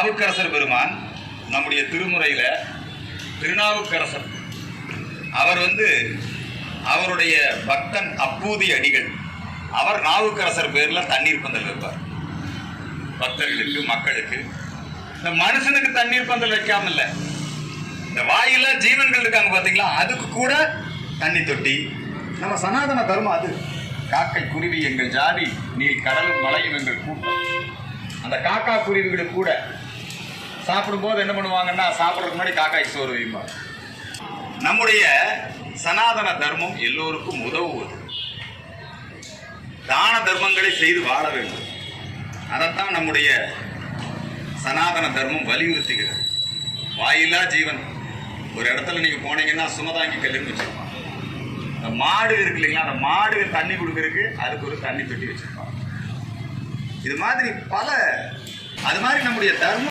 நாவுக்கரசர் பெருமான் நம்முடைய திருமுறையில திருநாவுக்கரசர் அவர் அவருடைய பக்தன் அப்பூதி அடிகள் அவர் நாவுக்கரசர் பேர்ல தண்ணீர் பந்தல் வைப்பார் பக்தர்களுக்கு மக்களுக்கு. இந்த மனுஷனுக்கு தண்ணீர் பந்தல் வைக்காம இல்ல, இந்த வாயில ஜீவன்கள் இருக்காங்க பாத்தீங்களா, அதுக்கு கூட தண்ணி தொட்டி. நம்ம சனாதன தர்மம் அது. காக்கை குருவி எங்கள் ஜாதி, நீல் கடலும் மலையும் எங்கள் கூட்டம். அந்த காக்கா குருவிகளுக்கு கூட சாப்பிடும்போது என்ன பண்ணுவாங்கன்னா, சாப்பிட்றதுக்கு முன்னாடி காக்காய்க்கு சோறு வைப்பாங்க. நம்முடைய சனாதன தர்மம் எல்லோருக்கும் உதவுவது. தான தர்மங்களை செய்து வாழ வேண்டும். அதைத்தான் நம்முடைய சனாதன தர்மம் வலியுறுத்துகிறது. வாயில்லா ஜீவன் ஒரு இடத்துல நீங்க போனீங்கன்னா சுமதாங்கி கல்லுன்னு வச்சிருப்பாங்க. அந்த மாடு இருக்கு இல்லைங்களா, அந்த மாடு தண்ணி கொடுக்கறதுக்கு அதுக்கு ஒரு தண்ணி தொட்டி வச்சிருப்பாங்க. இது மாதிரி அது மாதிரி நம்முடைய தர்மம்